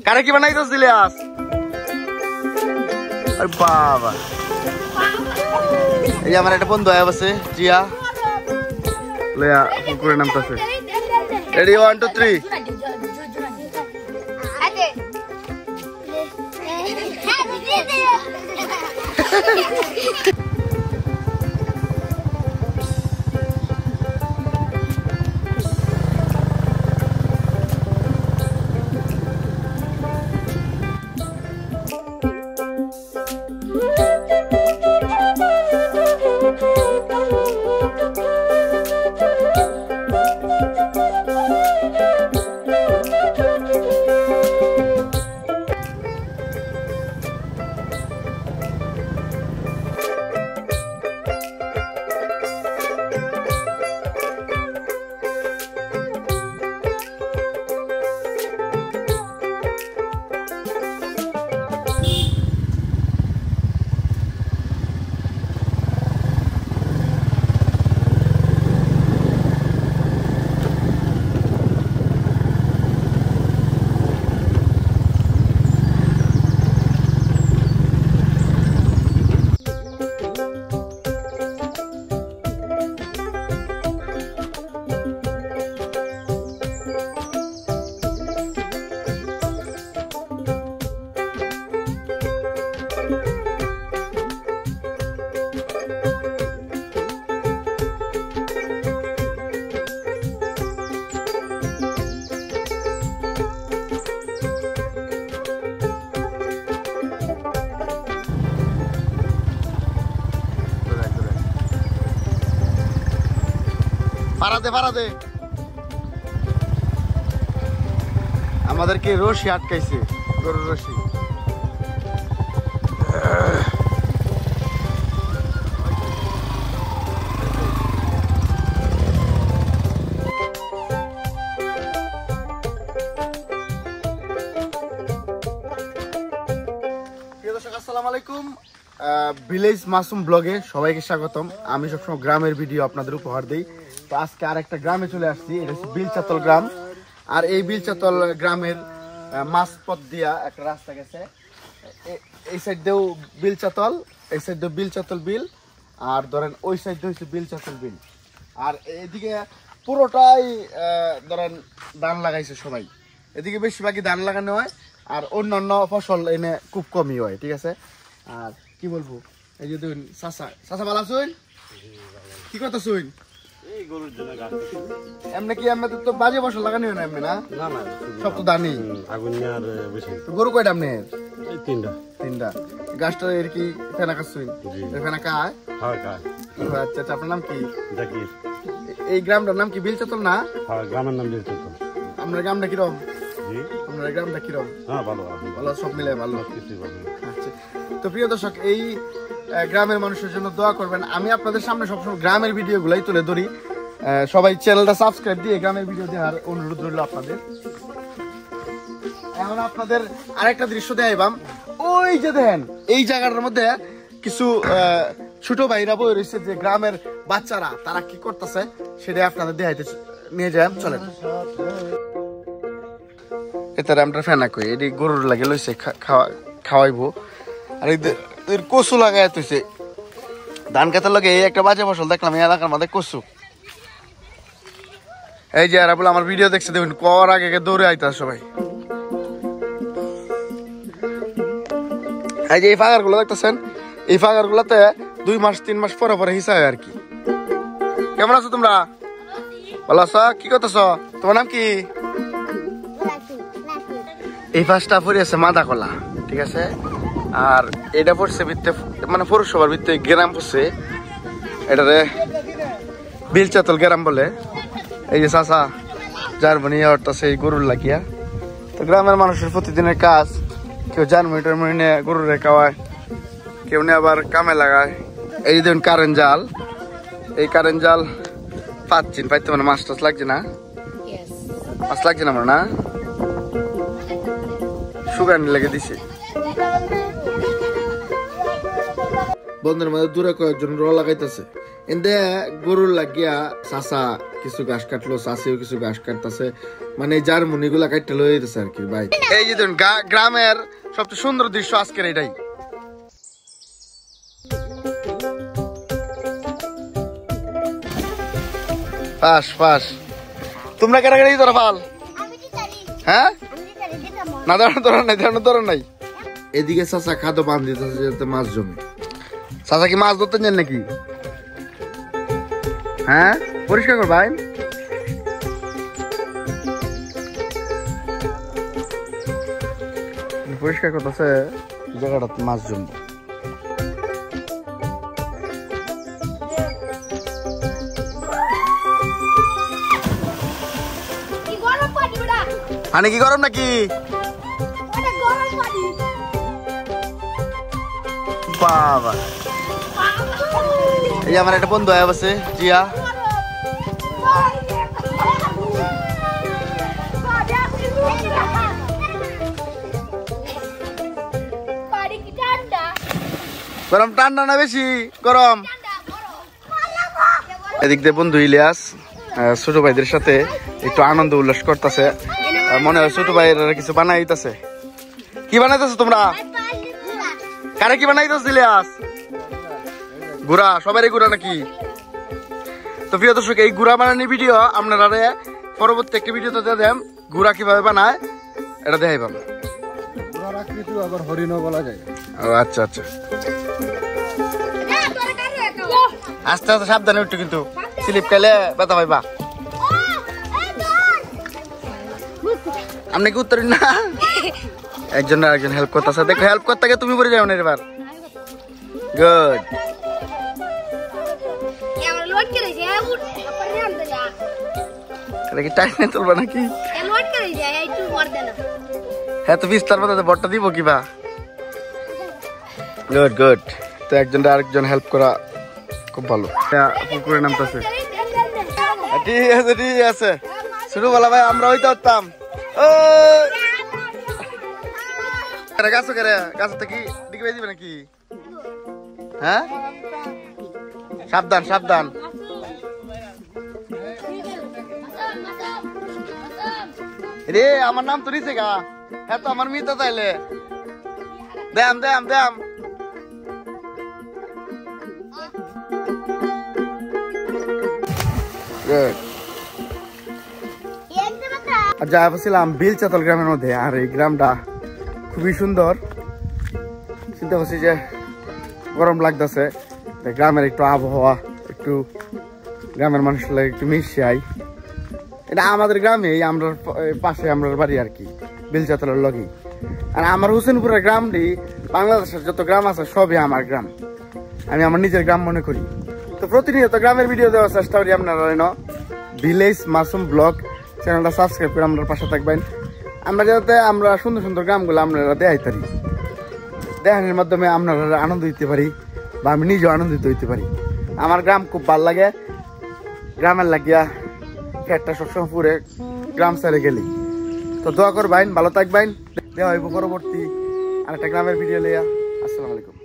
কারে কি বানাইতো সিলিয়াস? আরে বাবা, এই আমার একটা বন্ধু আয়া বসে জিয়া লয়া পুকুরে নামতাছে। রেডি 1 2 3। পারাদে আমাদেরকে রশি আটকাইছে, গরুর রশি। আসসালামু আলাইকুম, ভিলেজ মাসুম ব্লগে সবাইকে স্বাগতম। আমি সবসময় গ্রামের ভিডিও আপনাদের উপহার দিই। তো আজকে আরেকটা গ্রামে চলে আসছি, এটা হচ্ছে বিলচাতল গ্রাম। আর এই বিলচাতল গ্রামের মাঝপথ দিয়া একটা রাস্তা গেছে। এই সাইড দিয়েও বিলচাতল, এই সাইড দিয়ে বিলচাতল বিল, আর ধরেন ওই সাইড দিয়ে হচ্ছে বিলচাতল বিল। আর এদিকে পুরোটাই ধরেন ধান লাগাইছে সবাই, এদিকে বেশিরভাগই ধান লাগানো হয়, আর অন্যান্য ফসল এনে খুব কমই হয়। ঠিক আছে, আর কি বলবো, এই যে দেখুন চাচা ভালো আছেন? কি কথা শুন এমনি কি এমনি তো বাজে ফসল লাগানো হয় না এমনি? না সব তো দানি গরু কয়টা আপনার? তিনটা। গাছটা এর কি ফেনা খাচ্ছুন? ফেনা খায়? আচ্ছা আচ্ছা, আপনার নাম কি? এই গ্রামটার নাম কি বিলচাতল না? গ্রামের নাম বিলচাতল। আপনার গ্রামটা কিরম? আপনার গ্রামটা কিরম? ভালো, সব মিলে ভালো। আচ্ছা, তো প্রিয় দর্শক, এই গ্রামের মানুষের জন্য দোয়া করবেন। আমি আপনাদের সামনে সবসময় গ্রামের ভিডিও গুলাই তুলে ধরি। সবাই চ্যানেলটা সাবস্ক্রাইব দিয়ে গ্রামের ভিডিও দেওয়ার অনুরোধ রইল আপনাদের। এখন আপনাদের আরেকটা দৃশ্য দেখাইবাম। ওই যে দেখেন, এই জায়গাটার মধ্যে কিছু ছোট ভাইরা বই রয়েছে, যে গ্রামের বাচ্চারা তারা কি করতেছে সেটা আপনাদের দেখাইতে নিয়ে যায়। চলেন, এটার আমরা ফেনা কই, এটি গরুর লাগে লইছে খাওয়াইবো। আর এদের কচু লাগাই তুইছে ধান খেতের লগে। এই একটা বাজে ফসল দেখলাম এই এলাকার মধ্যে, কচু। এই যে এরা বলে আমার ভিডিও দেখছে, দেখুন কর আগে দৌড়ে আইতা সবাই। এই যে এই ফাগার গুলো দেখতেছেন, এই ফাগার গুলাতে 2 মাস 3 মাস পরে পরে হিসা হয় আর কি। কেমন আছো তোমরা? ভালো আছো? কি করতেছ? তোমার নাম কি? এই পাশটা পড়েছে মাদা কলা, ঠিক আছে। আর এটা পড়ছে ভিত্তে, মানে পৌরসভার ভিত্তে গ্রাম পড়ছে, এটারে বিলচাতল গ্রাম বলে। এই যে চাষা যার বনিয়া অর্থাৎ এই গরুর লাগিয়া। তো গ্রামের মানুষের প্রতিদিনের কাজ, কেউ জার্মনি টার্মনি নিয়ে গরুর খাওয়ায়, কেউ নিয়ে আবার কামে লাগায়। এই যে দেখুন কারেন্ট জাল, এই কারেন্ট জাল পাইতে মানে মাছ টাছ লাগছে না? মাছ লাগছে না আমার না, সুগানি লেগে দিছে। বন্ধের মধ্যে দূরে কয়েকজন র লাগাইতেছে। এতে গরুর লাগিয়া চাচা কিছু ঘাস কাটলো, চাষিও কিছু ঘাস কাটতেছে, মানে যার মুনিগুলা কাটতে লয়ে যেতেছে আর কি ভাই। এই যে দেখুন গ্রামের সবচেয়ে সুন্দর দৃশ্য আজকের এটাই। পাস পাস তোমরা কেটে তোরা পাল, হ্যাঁ না ধরো নাই। এদিকে চাচা খাদ্য বান দিতেছে মাছ জমে। চাচা কি মাছ ধরতে যান নাকি? হ্যাঁ পরিষ্কার কর ভাই। পরিষ্কার করতেছে জায়গাটা মাছ জমবে। হানি কি গরম নাকি? বাবা এই আমার একটা বন্ধু আয়া বসে জিয়া। গরম ঠান্ডা না বেশি গরম? এদিক দিয়ে বন্ধু ইলিয়াস ছোট ভাইদের সাথে একটু আনন্দ উল্লাস করতেছে, মনে হয় ছোট ভাইয়ের কিছু বানাইতেছে। কি বানাইতেছো তোমরা? কারে কি বানাইতেছ ইলিয়াস? গুড়া, সবারই গুড়া নাকি? তো প্রিয় দর্শক, এই গুড়া বানানি ভিডিও আপনারা পরবর্তী একটা ভিডিওতে দিয়ে দেন, গুড়া কিভাবে বানায় এটা দেখাই পাবো। আচ্ছা আচ্ছা আস্তে আস্তে সাবধানে উঠো, কিন্তু স্লিপ খাইলে ব্যথা পাইবা। আপনি কি উত্তর না? একজন হেল্প করতেছে, দেখো হেল্প করতে গিয়ে তুমি পড়ে যাও না এবার। গুড। এটা কি টাইনে তুলবা নাকি? হ্যাঁ তো বিস্তার মধ্যে বটটা দিব কিবা। Good good. তো একজন আরেকজন হেল্প করা খুব ভালো। পুকুরে নামতেছে। ঠিক আছে ঠিক আছে, শুরু বলা ভাই, আমরা হইতে পারতাম। গাছ গাছ থেকে দিকে দিবে নাকি? হ্যাঁ সাবধান সাবধান। রে আমার নাম তো নিচে গা, হ্যাঁ তো আমার মিতা তাইলে দেম দেম দেম। যা বলছিলাম বিলচাতল গ্রামের মধ্যে, আর এই গ্রামটা খুবই সুন্দর। চিন্তা করছি যে গরম লাগতেছে, গ্রামের একটু আবহাওয়া, একটু গ্রামের মানুষের লাগে একটু মিশে আই। এটা আমাদের গ্রামে, আমরা পাশে আমরা বাড়ি আর কি, বিলচাতলের লগি। আর আমার হোসেনপুরের গ্রামটি বাংলাদেশের যত গ্রাম আছে সবই আমার গ্রাম, আমি আমার নিজের গ্রাম মনে করি। তো প্রতিনিয়ত গ্রামের ভিডিও দেওয়ার চেষ্টা করি আপনারা। ভিলেজ মাসুম ব্লগ চ্যানেলটা সাবস্ক্রাইব করে আপনার পাশে থাকবেন। আমরা যাতে আমরা সুন্দর সুন্দর গ্রামগুলো আপনারা দেখাই পারি, দেখানোর মাধ্যমে আপনারা আনন্দ দিতে পারি, বা আমি নিজেও আনন্দিত হইতে পারি। আমার গ্রাম খুব ভালো লাগে, গ্রামের লাগিয়া ফ্যাটটা সবসময় পুরে গ্রাম ছেড়ে গেলি। তো দোয়া করবেন, ভালো থাকবেন, দেওয়া হইব পরবর্তী আরেকটা গ্রামের ভিডিও লইয়া। আসসালামু আলাইকুম।